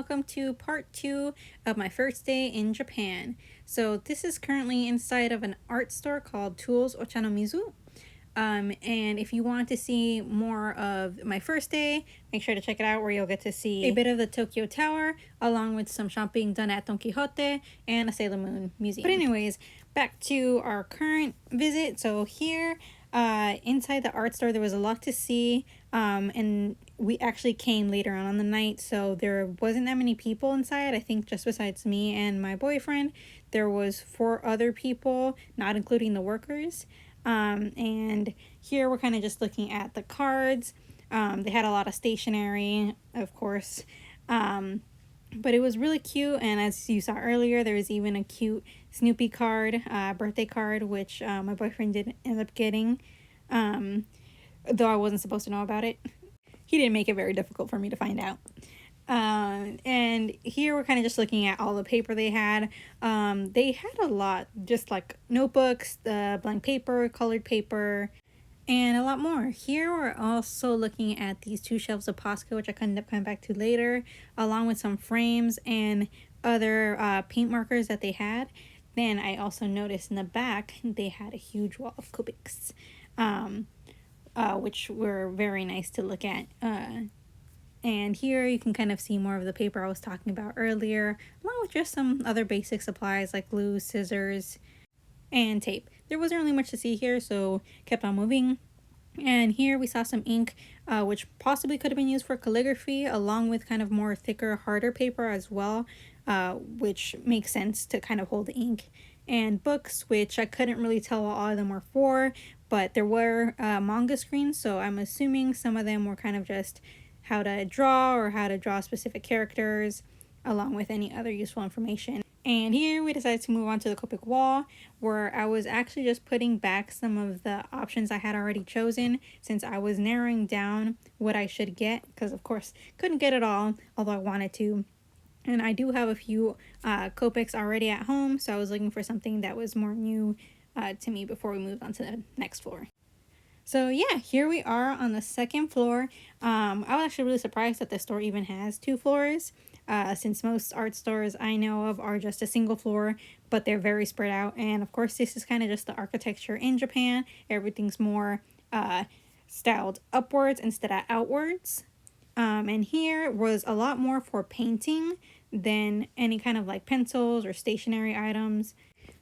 welcome to part 2 of my first day in Japan. So this is currently inside of an art store called Tools Ochanomizu. And if you want to see more of my first day, make sure to check it out, where you'll get to see a bit of the Tokyo Tower along with some shopping done at Don Quixote and a Sailor Moon museum. But anyways, back to our current visit. So here inside the art store there was a lot to see, and we actually came later on the night, so there wasn't that many people inside. I think just besides me and my boyfriend there was 4 other people, not including the workers. And here we're kind of just looking at the cards. They had a lot of stationery, of course, but it was really cute. And as you saw earlier, there was even a cute Snoopy card, birthday card, which my boyfriend did end up getting, though I wasn't supposed to know about it. He didn't make it very difficult for me to find out. And here we're kind of just looking at all the paper they had. They had a lot, just like notebooks, blank paper, colored paper, and a lot more. Here we're also looking at these 2 shelves of Posca, which I end up coming back to later, along with some frames and other paint markers that they had. Then I also noticed in the back they had a huge wall of Copics, which were very nice to look at. And here you can kind of see more of the paper I was talking about earlier, along with just some other basic supplies like glue, scissors, and tape. There wasn't really much to see here, so kept on moving. And here we saw some ink, which possibly could have been used for calligraphy, along with kind of more thicker, harder paper as well, which makes sense to kind of hold the ink. And books, which I couldn't really tell what all of them were for, but there were manga screens, so I'm assuming some of them were kind of just how to draw or how to draw specific characters, along with any other useful information. And here we decided to move on to the Copic wall, where I was actually just putting back some of the options I had already chosen, since I was narrowing down what I should get, because of course couldn't get it all, although I wanted to. And I do have a few Copics already at home, so I was looking for something that was more new to me before we moved on to the next floor. So yeah, here we are on the 2nd floor. I was actually really surprised that the store even has 2 floors, since most art stores I know of are just a single floor, but they're very spread out. And of course, this is kind of just the architecture in Japan. Everything's more styled upwards instead of outwards. And here was a lot more for painting than any kind of like pencils or stationery items.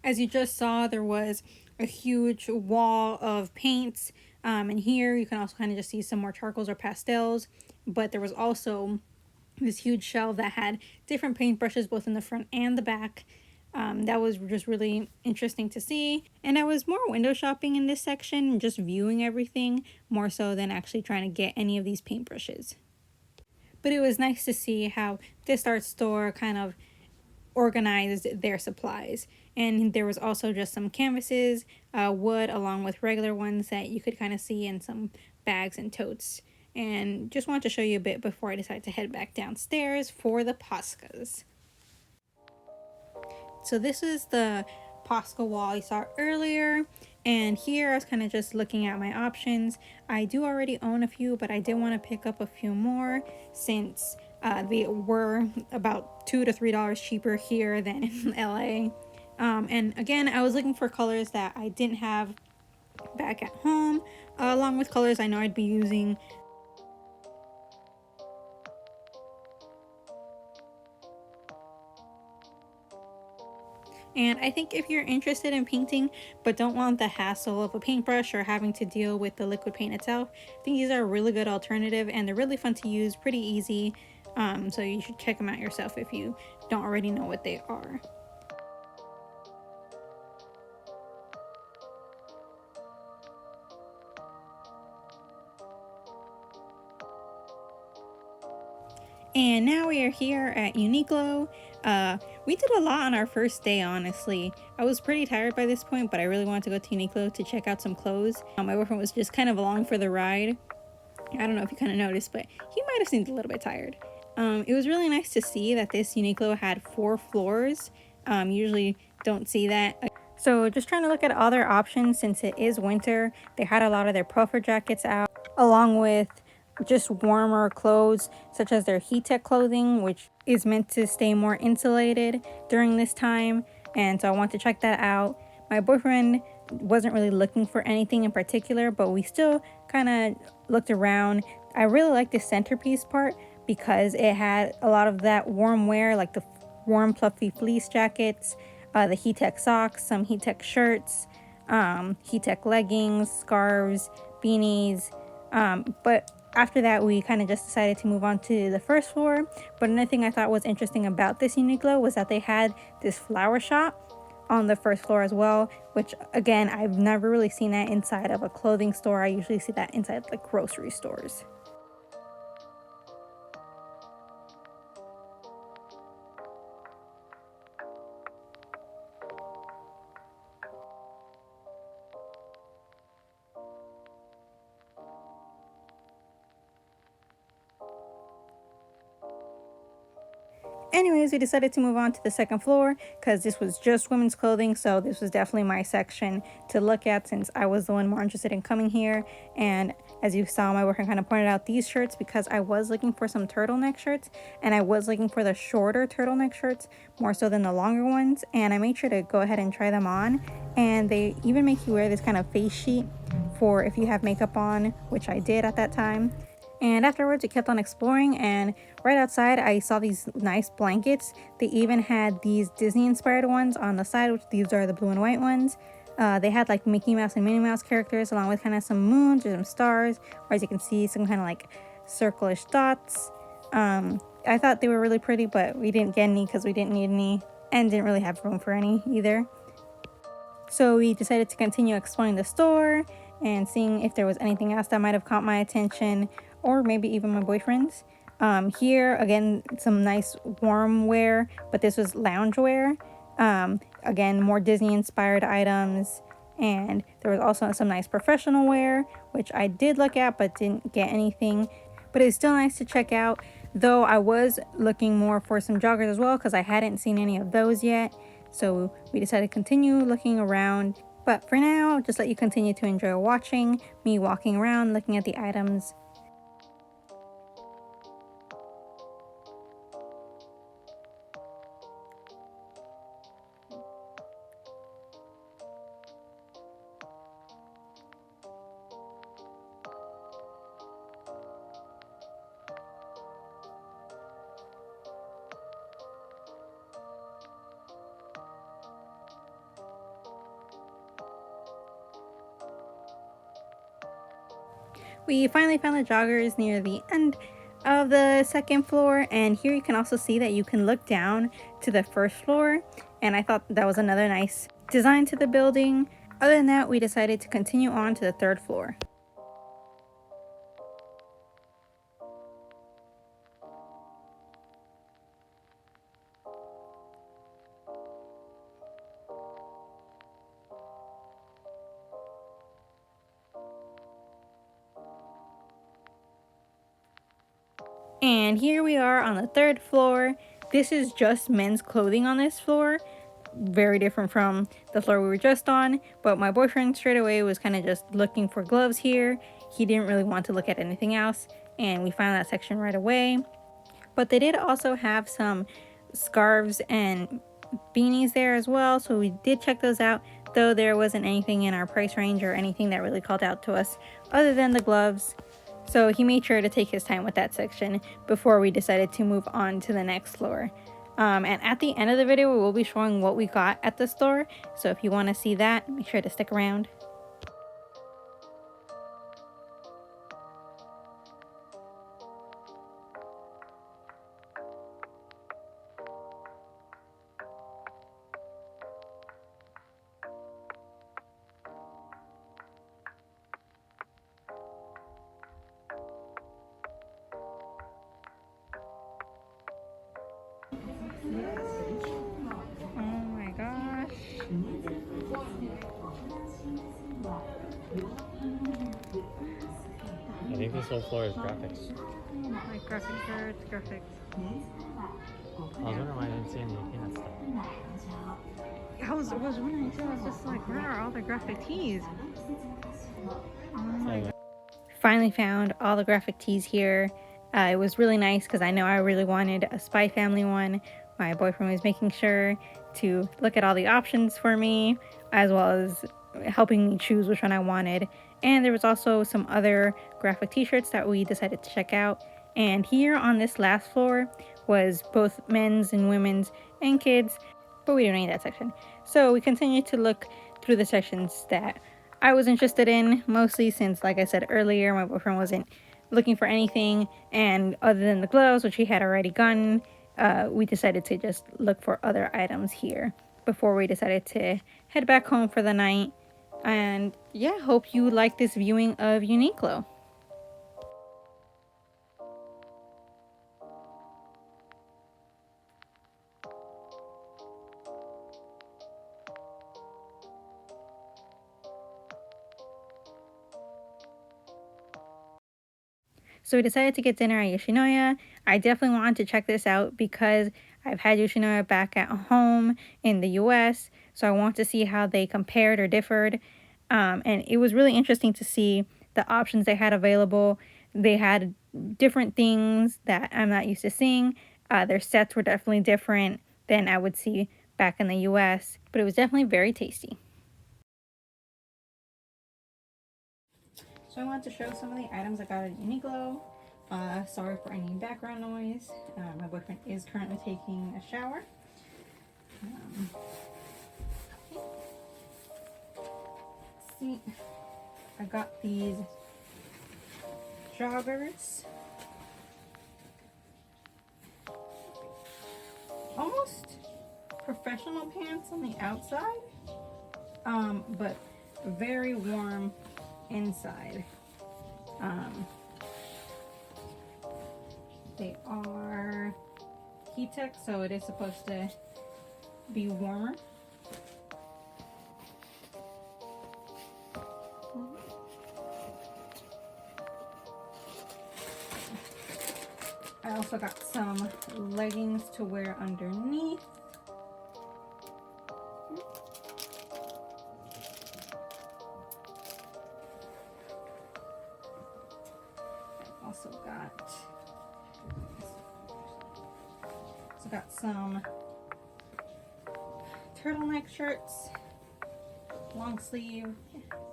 As you just saw, there was a huge wall of paints. And here you can also kind of just see some more charcoals or pastels, but there was also this huge shelf that had different paintbrushes both in the front and the back. That was just really interesting to see. And I was more window shopping in this section, just viewing everything more so than actually trying to get any of these paintbrushes. But it was nice to see how this art store kind of organized their supplies. And there was also just some canvases, wood, along with regular ones that you could kind of see in some bags and totes. And just wanted to show you a bit before I decided to head back downstairs for the Poscas. So this is the Posca wall you saw earlier, and here I was kind of just looking at my options. I do already own a few, but I did want to pick up a few more since they were about $2 to $3 cheaper here than in LA. And again, I was looking for colors that I didn't have back at home, along with colors I know I'd be using. And I think if you're interested in painting but don't want the hassle of a paintbrush or having to deal with the liquid paint itself, I think these are a really good alternative, and they're really fun to use, pretty easy. So you should check them out yourself if you don't already know what they are. And now we are here at Uniqlo. We did a lot on our first day, honestly. I was pretty tired by this point, but I really wanted to go to Uniqlo to check out some clothes. My boyfriend was just kind of along for the ride. I don't know if you kind of noticed, but he might have seemed a little bit tired. It was really nice to see that this Uniqlo had 4 floors. Usually don't see that. So just trying to look at other options since it is winter. They had a lot of their puffer jackets out, along with just warmer clothes, such as their heat tech clothing, which is meant to stay more insulated during this time. And so I want to check that out. My boyfriend wasn't really looking for anything in particular, but we still kind of looked around. I really like the centerpiece part because it had a lot of that warm wear, like the warm fluffy fleece jackets, the heat tech socks, some heat tech shirts, heat tech leggings, scarves, beanies. But after that, we kind of just decided to move on to the first floor. But another thing I thought was interesting about this Uniqlo was that they had this flower shop on the first floor as well, which again, I've never really seen that inside of a clothing store. I usually see that inside like grocery stores. Anyways, we decided to move on to the second floor because this was just women's clothing, so this was definitely my section to look at since I was the one more interested in coming here. And as you saw, my boyfriend kind of pointed out these shirts because I was looking for some turtleneck shirts, and I was looking for the shorter turtleneck shirts more so than the longer ones, and I made sure to go ahead and try them on. And they even make you wear this kind of face sheet for if you have makeup on, which I did at that time. And afterwards, we kept on exploring, and right outside, I saw these nice blankets. They even had these Disney-inspired ones on the side, which these are the blue and white ones. They had like Mickey Mouse and Minnie Mouse characters, along with kind of some moons or some stars, or as you can see, some kind of like circle-ish dots. I thought they were really pretty, but we didn't get any because we didn't need any, and didn't really have room for any either. So we decided to continue exploring the store and seeing if there was anything else that might have caught my attention, or maybe even my boyfriend's. Here, again, some nice warm wear, but this was lounge wear. Again, more Disney-inspired items. And there was also some nice professional wear, which I did look at, but didn't get anything. But it's still nice to check out, though I was looking more for some joggers as well, because I hadn't seen any of those yet. So we decided to continue looking around. But for now, just let you continue to enjoy watching me walking around, looking at the items. We finally found the joggers near the end of the second floor, and here you can also see that you can look down to the first floor, and I thought that was another nice design to the building. Other than that, we decided to continue on to the third floor. And here we are on the third floor. This is just men's clothing on this floor. Very different from the floor we were just on. But my boyfriend straight away was kind of just looking for gloves here. He didn't really want to look at anything else. And we found that section right away. But they did also have some scarves and beanies there as well. So we did check those out. Though there wasn't anything in our price range or anything that really called out to us other than the gloves. So he made sure to take his time with that section before we decided to move on to the next floor. And at the end of the video, we will be showing what we got at the store. So if you want to see that, make sure to stick around. Oh my gosh. I think this whole floor is graphics. Like graphic cards, graphics. I was wondering why I didn't see any peanut stuff. I was wondering too, I was just like, where are all the graphic tees? Oh my God. finally found all the graphic tees here. It was really nice because I know I really wanted a Spy Family one. My boyfriend was making sure to look at all the options for me, as well as helping me choose which one I wanted. And there was also some other graphic t-shirts that we decided to check out. And here on this last floor was both men's and women's and kids, but we didn't need that section. So we continued to look through the sections that I was interested in, mostly since, like I said earlier, my boyfriend wasn't looking for anything, and other than the gloves, which he had already gotten, we decided to just look for other items here before we decided to head back home for the night. And yeah, hope you like this viewing of Uniqlo. So we decided to get dinner at Yoshinoya. I definitely wanted to check this out because I've had Yoshinoya back at home in the US, so I want to see how they compared or differed. And it was really interesting to see the options they had available. They had different things that I'm not used to seeing. Their sets were definitely different than I would see back in the US, but it was definitely very tasty. So I wanted to show some of the items I got at Uniqlo. Sorry for any background noise. My boyfriend is currently taking a shower. Let's see. I got these joggers. Almost professional pants on the outside, but very warm inside. They are heat tech, so it is supposed to be warmer. I also got some leggings to wear underneath. I also got some turtleneck shirts, long sleeve.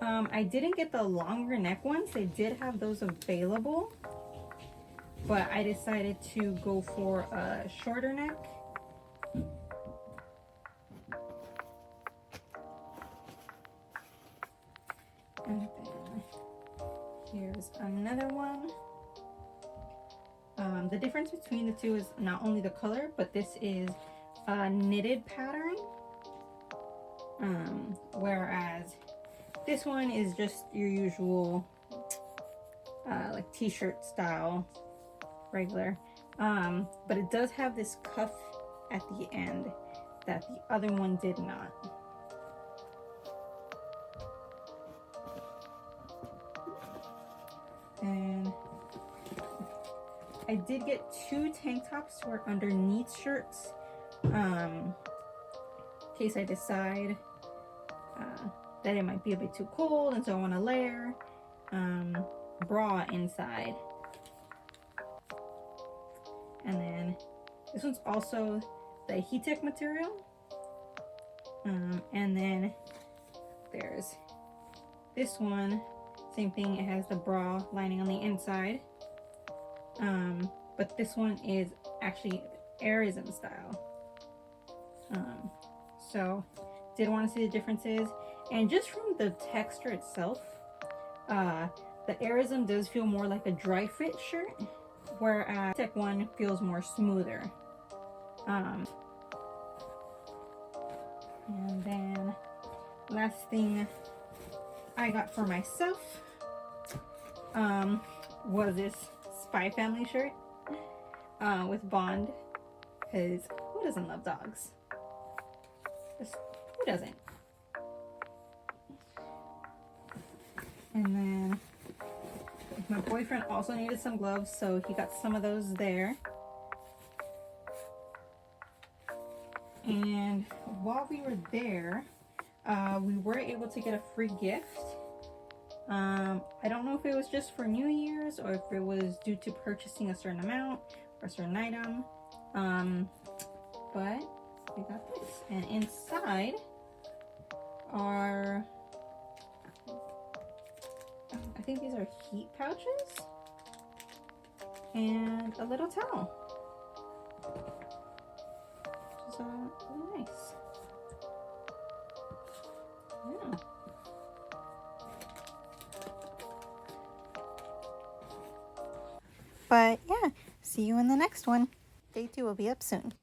I didn't get the longer neck ones. They did have those available, but I decided to go for a shorter neck. And then here's another one. The difference between the two is not only the color, but this is a knitted pattern, whereas this one is just your usual like t-shirt style, regular, but it does have this cuff at the end that the other one did not. And I did get 2 tank tops to wear underneath shirts, in case I decide that it might be a bit too cold and so I want to layer bra inside. And then this one's also the heat tech material, and then there's this one, same thing, it has the bra lining on the inside, but this one is actually airism style. So did want to see the differences, and just from the texture itself, the airism does feel more like a dry fit shirt, whereas tech one feels more smoother. And then last thing I got for myself was this Spy Family shirt with Bond, because who doesn't love dogs? Just, who doesn't? And then my boyfriend also needed some gloves, so he got some of those there. And while we were there, we were able to get a free gift. I don't know if it was just for New Year's or if it was due to purchasing a certain amount or a certain item. But we got this. And inside are, I think these are heat pouches and a little towel. Which is really nice. Yeah. But yeah, see you in the next one. Day 2 will be up soon.